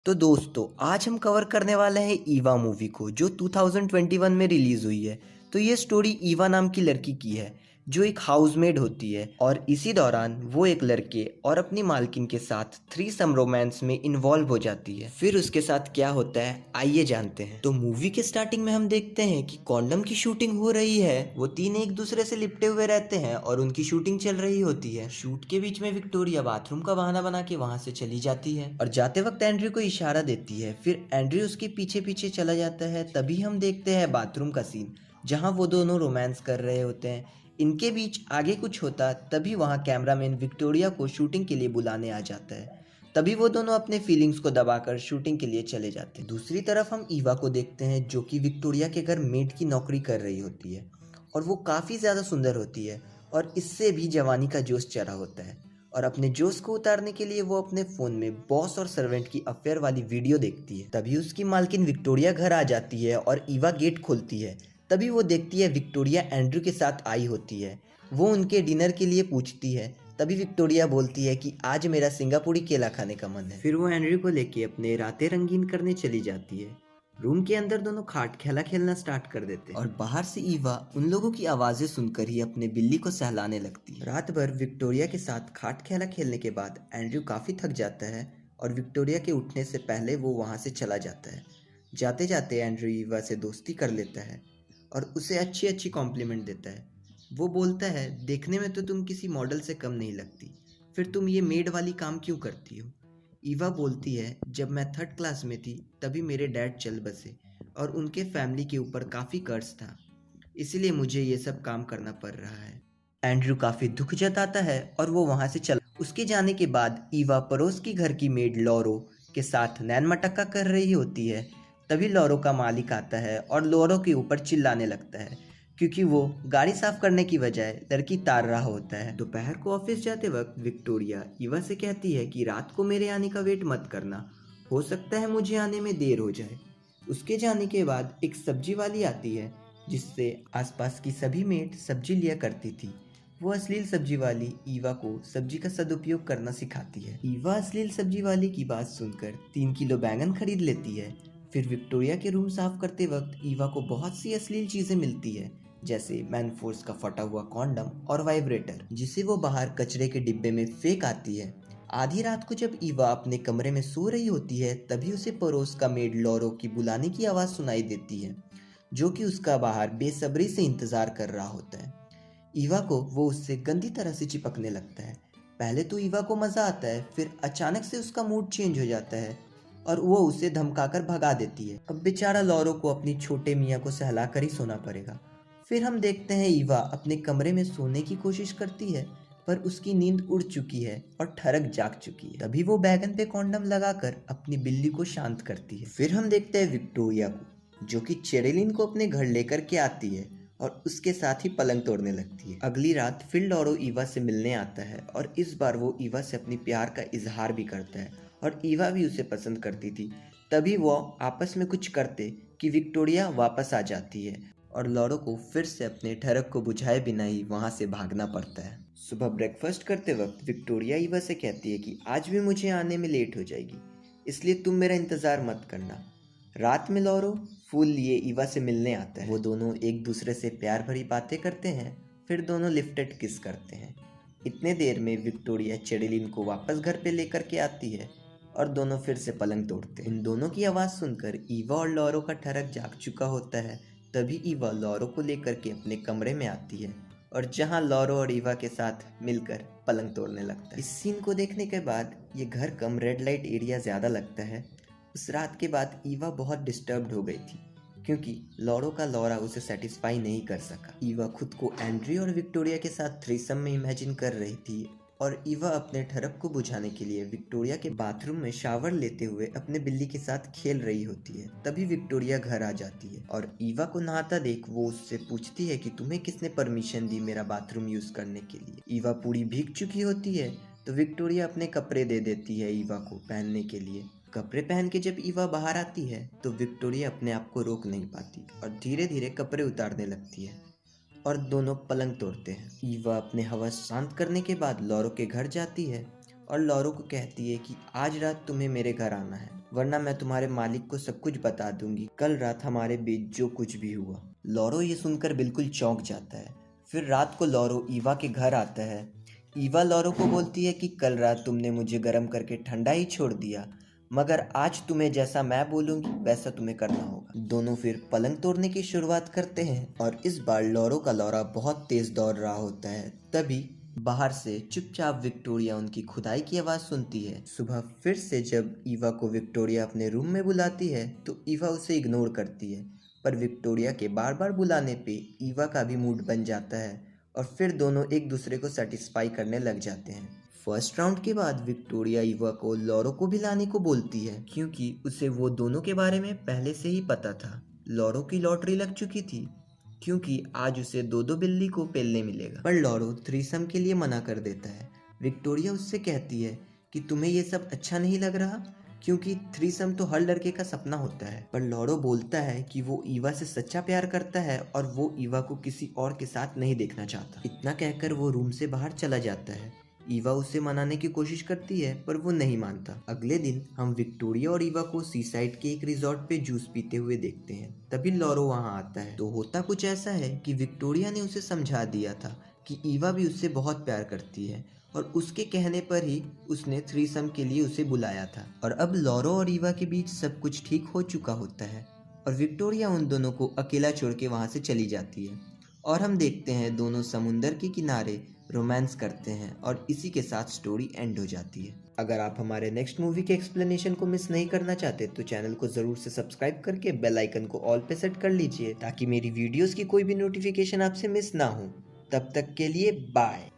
तो दोस्तों आज हम कवर करने वाले हैं ईवा मूवी को जो 2021 में रिलीज हुई है। तो ये स्टोरी ईवा नाम की लड़की की है जो एक हाउसमेड होती है और इसी दौरान वो एक लड़के और अपनी मालकिन के साथ थ्रीसम रोमांस में इन्वॉल्व हो जाती है। फिर उसके साथ क्या होता है आइए जानते हैं। तो मूवी के स्टार्टिंग में हम देखते हैं कि कॉन्डम की शूटिंग हो रही है। वो तीन एक दूसरे से लिपटे हुए रहते हैं और उनकी शूटिंग चल रही होती है। शूट के बीच में विक्टोरिया बाथरूम का बहाना बना के वहां से चली जाती है और जाते वक्त एंड्रयू को इशारा देती है। फिर एंड्रयू उसके पीछे पीछे चला जाता है। तभी हम देखते हैं बाथरूम का सीन जहां वो दोनों रोमांस कर रहे होते हैं। इनके बीच आगे कुछ होता तभी वहां कैमरामैन विक्टोरिया को शूटिंग के लिए बुलाने आ जाता है। तभी वो दोनों अपने फीलिंग्स को दबाकर शूटिंग के लिए चले जाते हैं। दूसरी तरफ हम ईवा को देखते हैं जो कि विक्टोरिया के घर मेड की नौकरी कर रही होती है और वो काफ़ी ज़्यादा सुंदर होती है और इससे भी जवानी का जोश चढ़ा होता है। और अपने जोश को उतारने के लिए वो अपने फ़ोन में बॉस और सर्वेंट की अफेयर वाली वीडियो देखती है। तभी उसकी मालकिन विक्टोरिया घर आ जाती है और ईवा गेट खोलती है। तभी वो देखती है विक्टोरिया एंड्रयू के साथ आई होती है। वो उनके डिनर के लिए पूछती है। तभी विक्टोरिया बोलती है कि आज मेरा सिंगापुरी केला खाने का मन है। फिर वो एंड्रयू को लेके अपने रातें रंगीन करने चली जाती है। रूम के अंदर दोनों खाट खेला खेलना स्टार्ट कर देते हैं और बाहर से ईवा उन लोगों की आवाजें सुनकर ही अपने बिल्ली को सहलाने लगती है। रात भर विक्टोरिया के साथ खाट खेला खेलने के बाद एंड्रयू काफी थक जाता है और विक्टोरिया के उठने से पहले वो वहां से चला जाता है। जाते जाते एंड्रयू ईवा से दोस्ती कर लेता है और उसे अच्छी अच्छी कॉम्प्लीमेंट देता है। वो बोलता है देखने में तो तुम किसी मॉडल से कम नहीं लगती, फिर तुम ये मेड वाली काम क्यों करती हो। ईवा बोलती है जब मैं थर्ड क्लास में थी तभी मेरे डैड चल बसे और उनके फैमिली के ऊपर काफ़ी कर्ज था, इसीलिए मुझे ये सब काम करना पड़ रहा है। एंड्रयू काफ़ी दुख जताता है और वो वहाँ से चल उसके जाने के बाद ईवा पड़ोस की घर की मेड लॉरो के साथ नैन मटक्का कर रही होती है। तभी लॉरो का मालिक आता है और लॉरो के ऊपर चिल्लाने लगता है क्योंकि वो गाड़ी साफ करने की बजाय लड़की तार रहा होता है। दोपहर को ऑफिस जाते वक्त विक्टोरिया ईवा से कहती है कि रात को मेरे आने का वेट मत करना, हो सकता है मुझे आने में देर हो जाए। उसके जाने के बाद एक सब्जी वाली आती है जिससे आसपास की सभी मेड सब्जी लिया करती थी। वो अश्लील सब्जी वाली ईवा को सब्जी का सदुपयोग करना सिखाती है। ईवा अश्लील सब्जी वाली की बात सुनकर 3 किलो बैंगन खरीद लेती है। फिर विक्टोरिया के रूम साफ करते वक्त ईवा को बहुत सी अश्लील चीजें मिलती है जैसे मैनफोर्स का फटा हुआ कॉन्डम और वाइब्रेटर जिसे वो बाहर कचरे के डिब्बे में फेंक आती है। आधी रात को जब ईवा अपने कमरे में सो रही होती है तभी उसे पड़ोस का मेड लॉरो की बुलाने की आवाज़ सुनाई देती है जो कि उसका बाहर बेसब्री से इंतज़ार कर रहा होता है। ईवा को वो उससे गंदी तरह से चिपकने लगता है। पहले तो ईवा को मज़ा आता है, फिर अचानक से उसका मूड चेंज हो जाता है और वो उसे धमकाकर भगा देती है। अब बेचारा लॉरो को अपनी छोटे मियाँ को सहलाकर ही सोना पड़ेगा। फिर हम देखते हैं ईवा अपने कमरे में सोने की कोशिश करती है पर उसकी नींद उड़ चुकी है और ठरक जाग चुकी है। तभी वो बैगन पे कॉन्डम लगाकर अपनी बिल्ली को शांत करती है। फिर हम देखते हैं विक्टोरिया को जो कि चेरेलिन को अपने घर लेकर के आती है और उसके साथ ही पलंग तोड़ने लगती है। अगली रात फिर लॉरो ईवा से मिलने आता है और इस बार वो ईवा से अपनी प्यार का इजहार भी करता है और ईवा भी उसे पसंद करती थी। तभी वो आपस में कुछ करते कि विक्टोरिया वापस आ जाती है और लॉरो को फिर से अपने ठरक को बुझाए बिना ही वहाँ से भागना पड़ता है। सुबह ब्रेकफास्ट करते वक्त विक्टोरिया ईवा से कहती है कि आज भी मुझे आने में लेट हो जाएगी, इसलिए तुम मेरा इंतज़ार मत करना। रात में लॉरो फूल लिए ईवा से मिलने आता है। वो दोनों एक दूसरे से प्यार भरी बातें करते हैं, फिर दोनों लिफ्टेड किस करते हैं। इतने देर में विक्टोरिया चेडेलिन को वापस घर पे लेकर के आती है और दोनों फिर से पलंग तोड़ते हैं। इन दोनों की आवाज़ सुनकर ईवा और लॉरो का ठरक जाग चुका होता है। तभी ईवा लॉरो को लेकर के अपने कमरे में आती है और जहां लॉरो और ईवा के साथ मिलकर पलंग तोड़ने लगता है। इस सीन को देखने के बाद ये घर कम रेड लाइट एरिया ज़्यादा लगता है। उस रात के बाद ईवा बहुत डिस्टर्ब्ड हो गई थी क्योंकि लॉरो का लॉरा उसे सेटिस्फाई नहीं कर सका। ईवा खुद को एंड्रयू और विक्टोरिया के साथ थ्रीसम में इमेजिन कर रही थी और ईवा अपने ठरक को बुझाने के लिए विक्टोरिया के बाथरूम में शावर लेते हुए अपने बिल्ली के साथ खेल रही होती है। तभी विक्टोरिया घर आ जाती है और ईवा को नहाता देख वो उससे पूछती है कि तुम्हें किसने परमिशन दी मेरा बाथरूम यूज करने के लिए। ईवा पूरी भीग चुकी होती है तो विक्टोरिया अपने कपड़े दे देती है ईवा को पहनने के लिए। कपड़े पहन के जब ईवा बाहर आती है तो विक्टोरिया अपने आप को रोक नहीं पाती और धीरे धीरे कपड़े उतारने लगती है और दोनों पलंग तोड़ते हैं। ईवा अपने हवस शांत करने के बाद लॉरो के घर जाती है और लॉरो को कहती है कि आज रात तुम्हें मेरे घर आना है वरना मैं तुम्हारे मालिक को सब कुछ बता दूंगी कल रात हमारे बीच जो कुछ भी हुआ। लॉरो ये सुनकर बिल्कुल चौंक जाता है। फिर रात को लॉरो ईवा के घर आता है। ईवा लॉरो को बोलती है कि कल रात तुमने मुझे गर्म करके ठंडा ही छोड़ दिया, मगर आज तुम्हें जैसा मैं बोलूंगी वैसा तुम्हें करना होगा। दोनों फिर पलंग तोड़ने की शुरुआत करते हैं और इस बार लॉरो का लॉरा बहुत तेज दौड़ रहा होता है। तभी बाहर से चुपचाप विक्टोरिया उनकी खुदाई की आवाज़ सुनती है। सुबह फिर से जब ईवा को विक्टोरिया अपने रूम में बुलाती है तो ईवा उसे इग्नोर करती है, पर विक्टोरिया के बार बार बुलाने पे ईवा का भी मूड बन जाता है और फिर दोनों एक दूसरे को सेटिस्फाई करने लग जाते हैं। फर्स्ट राउंड के बाद विक्टोरिया ईवा को लॉरो को भी लाने को बोलती है, क्योंकि उसे वो दोनों के बारे में पहले से ही पता था। लॉरो की लॉटरी लग चुकी थी, क्योंकि आज उसे दो दो बिल्ली को पेलने मिलेगा। पर लॉरो थ्रीसम के लिए मना कर देता है। विक्टोरिया उससे कहती है कि तुम्हें ये सब अच्छा नहीं लग रहा, क्योंकि थ्रीसम तो हर लड़के का सपना होता है। पर लॉरो बोलता है कि वो ईवा से सच्चा प्यार करता है और वो ईवा को किसी और के साथ नहीं देखना चाहता। इतना कहकर वो रूम से बाहर चला जाता है। ईवा उसे मनाने की कोशिश करती है पर वो नहीं मानता। अगले दिन हम विक्टोरिया और ईवा को सी साइड के एक रिजॉर्ट पे जूस पीते हुए देखते हैं। तभी लॉरो वहाँ आता है। तो होता कुछ ऐसा है कि विक्टोरिया ने उसे समझा दिया था कि ईवा भी उससे बहुत प्यार करती है और उसके कहने पर ही उसने थ्रीसम के लिए उसे बुलाया था। और अब लॉरो और ईवा के बीच सब कुछ ठीक हो चुका होता है और विक्टोरिया उन दोनों को अकेला छोड़ के वहाँ से चली जाती है और हम देखते हैं दोनों समुंदर के किनारे रोमांस करते हैं और इसी के साथ स्टोरी एंड हो जाती है। अगर आप हमारे नेक्स्ट मूवी के एक्सप्लेनेशन को मिस नहीं करना चाहते तो चैनल को ज़रूर से सब्सक्राइब करके बेल आइकन को ऑल पे सेट कर लीजिए, ताकि मेरी वीडियोस की कोई भी नोटिफिकेशन आपसे मिस ना हो। तब तक के लिए बाय।